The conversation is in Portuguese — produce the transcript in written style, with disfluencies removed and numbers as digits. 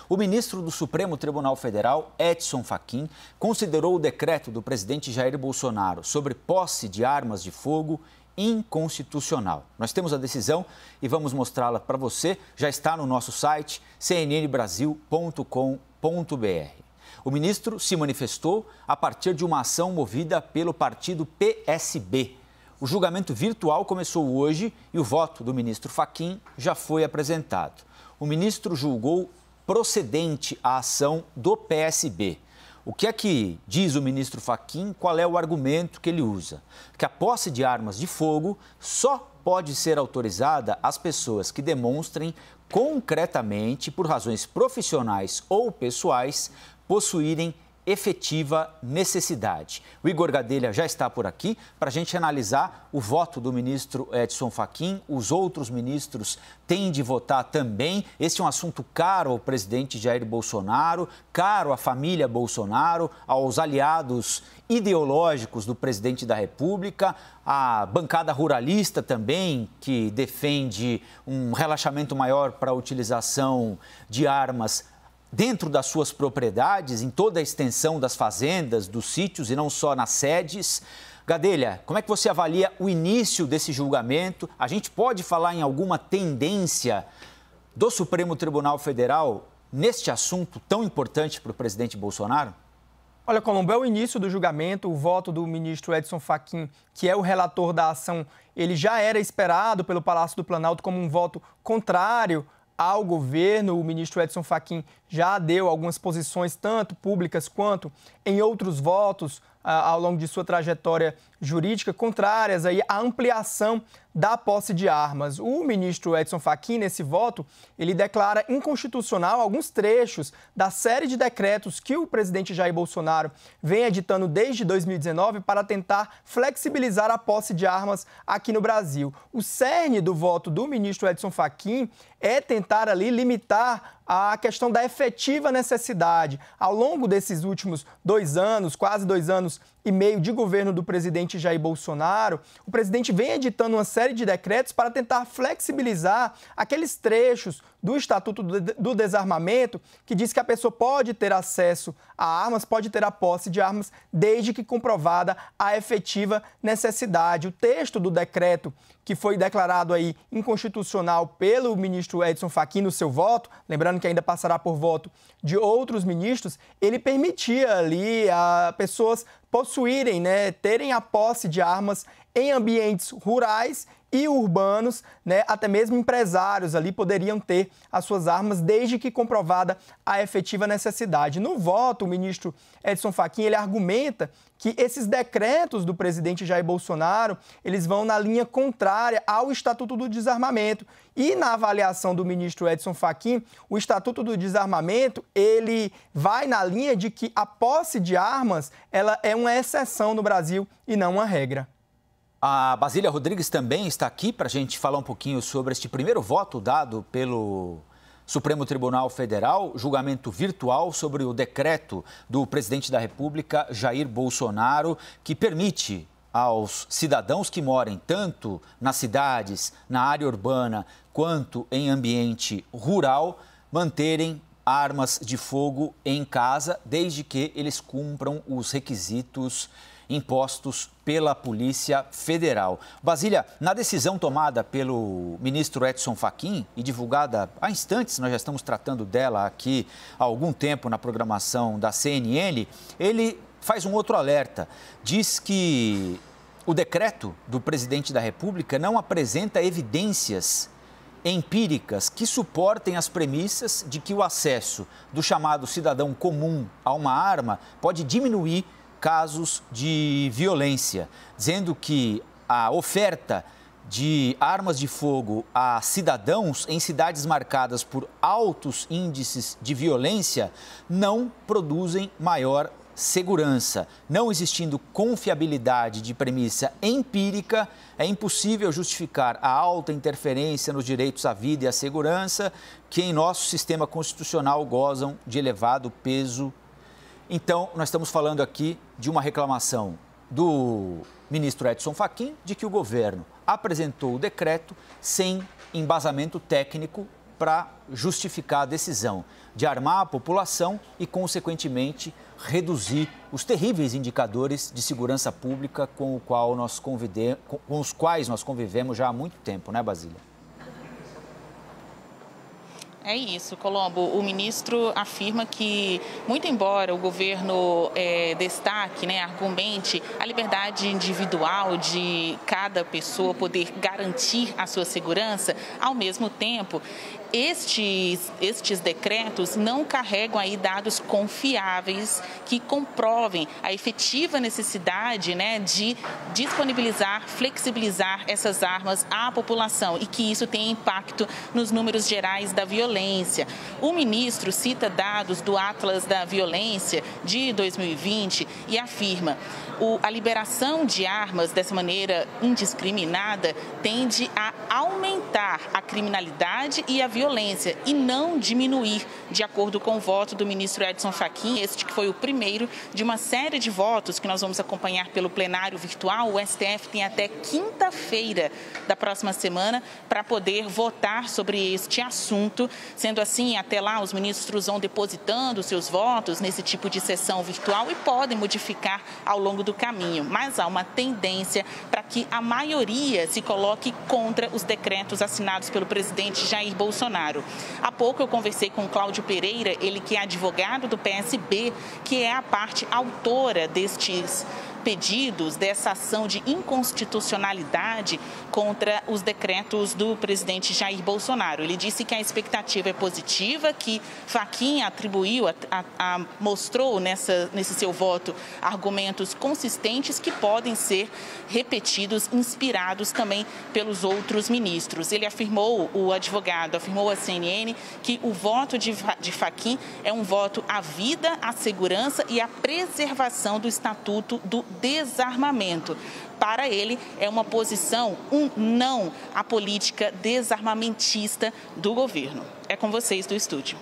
O ministro do Supremo Tribunal Federal, Edson Fachin, considerou o decreto do presidente Jair Bolsonaro sobre posse de armas de fogo inconstitucional. Nós temos a decisão e vamos mostrá-la para você. Já está no nosso site cnnbrasil.com.br. O ministro se manifestou a partir de uma ação movida pelo partido PSB. O julgamento virtual começou hoje e o voto do ministro Fachin já foi apresentado. O ministro julgou procedente a ação do PSB. O que é que diz o ministro Fachin? Qual é o argumento que ele usa? Que a posse de armas de fogo só pode ser autorizada às pessoas que demonstrem concretamente, por razões profissionais ou pessoais, possuírem efetiva necessidade. O Igor Gadelha já está por aqui para a gente analisar o voto do ministro Edson Fachin. Os outros ministros têm de votar também. Esse é um assunto caro ao presidente Jair Bolsonaro, caro à família Bolsonaro, aos aliados ideológicos do presidente da República, à bancada ruralista também, que defende um relaxamento maior para a utilização de armas dentro das suas propriedades, em toda a extensão das fazendas, dos sítios e não só nas sedes. Gadelha, como é que você avalia o início desse julgamento? A gente pode falar em alguma tendência do Supremo Tribunal Federal neste assunto tão importante para o presidente Bolsonaro? Olha, Colombo, é o início do julgamento. O voto do ministro Edson Fachin, que é o relator da ação, ele já era esperado pelo Palácio do Planalto como um voto contrário ao governo. O ministro Edson Fachin já deu algumas posições, tanto públicas quanto em outros votos ao longo de sua trajetória jurídica, contrárias aí à ampliação da posse de armas. O ministro Edson Fachin, nesse voto, ele declara inconstitucional alguns trechos da série de decretos que o presidente Jair Bolsonaro vem editando desde 2019 para tentar flexibilizar a posse de armas aqui no Brasil. O cerne do voto do ministro Edson Fachin é tentar ali limitar a questão da efetiva necessidade. Ao longo desses últimos 2 anos, quase 2 anos e meio de governo do presidente Jair Bolsonaro, o presidente vem editando uma série de decretos para tentar flexibilizar aqueles trechos do Estatuto do Desarmamento que diz que a pessoa pode ter acesso a armas, pode ter a posse de armas, desde que comprovada a efetiva necessidade. O texto do decreto que foi declarado aí inconstitucional pelo ministro Edson Fachin no seu voto, lembrando que ainda passará por voto de outros ministros, ele permitia ali a pessoas possuírem, terem a posse de armas em ambientes rurais e urbanos, até mesmo empresários ali poderiam ter as suas armas desde que comprovada a efetiva necessidade. No voto, o ministro Edson Fachin, ele argumenta que esses decretos do presidente Jair Bolsonaro, eles vão na linha contrária ao Estatuto do Desarmamento. E na avaliação do ministro Edson Fachin, o Estatuto do Desarmamento, ele vai na linha de que a posse de armas, ela é uma exceção no Brasil e não uma regra. A Basília Rodrigues também está aqui para a gente falar um pouquinho sobre este primeiro voto dado pelo Supremo Tribunal Federal, julgamento virtual sobre o decreto do presidente da República, Jair Bolsonaro, que permite aos cidadãos que morem tanto nas cidades, na área urbana, quanto em ambiente rural, manterem armas de fogo em casa, desde que eles cumpram os requisitos impostos pela Polícia Federal. Basília, na decisão tomada pelo ministro Edson Fachin e divulgada há instantes, nós já estamos tratando dela aqui há algum tempo na programação da CNN, ele faz um outro alerta. Diz que o decreto do presidente da República não apresenta evidências empíricas que suportem as premissas de que o acesso do chamado cidadão comum a uma arma pode diminuir casos de violência, dizendo que a oferta de armas de fogo a cidadãos em cidades marcadas por altos índices de violência não produzem maior segurança. Não existindo confiabilidade de premissa empírica, é impossível justificar a alta interferência nos direitos à vida e à segurança que em nosso sistema constitucional gozam de elevado peso. Então, nós estamos falando aqui de uma reclamação do ministro Edson Fachin de que o governo apresentou o decreto sem embasamento técnico para justificar a decisão de armar a população e, consequentemente, reduzir os terríveis indicadores de segurança pública com os quais nós convivemos já há muito tempo, né, Basília? É isso, Colombo. O ministro afirma que, muito embora o governo destaque, argumente a liberdade individual de cada pessoa poder garantir a sua segurança, ao mesmo tempo, estes decretos não carregam aí dados confiáveis que comprovem a efetiva necessidade, de disponibilizar, flexibilizar essas armas à população e que isso tem impacto nos números gerais da violência. O ministro cita dados do Atlas da Violência de 2020 e afirma: a liberação de armas dessa maneira indiscriminada tende a aumentar a criminalidade e a violência e não diminuir, de acordo com o voto do ministro Edson Fachin, este que foi o primeiro de uma série de votos que nós vamos acompanhar pelo plenário virtual. O STF tem até quinta-feira da próxima semana para poder votar sobre este assunto. Sendo assim, até lá, os ministros vão depositando seus votos nesse tipo de sessão virtual e podem modificar ao longo do caminho. Mas há uma tendência para que a maioria se coloque contra os decretos assinados pelo presidente Jair Bolsonaro. Há pouco eu conversei com Cláudio Pereira, ele que é advogado do PSB, que é a parte autora destes pedidos, dessa ação de inconstitucionalidade contra os decretos do presidente Jair Bolsonaro. Ele disse que a expectativa é positiva, que Fachin mostrou nesse seu voto argumentos consistentes que podem ser repetidos, inspirados também pelos outros ministros. Ele afirmou, o advogado afirmou à CNN que o voto de Fachin é um voto à vida, à segurança e à preservação do Estatuto do Desarmamento. Para ele, é uma posição, um não à política desarmamentista do governo. É com vocês do estúdio.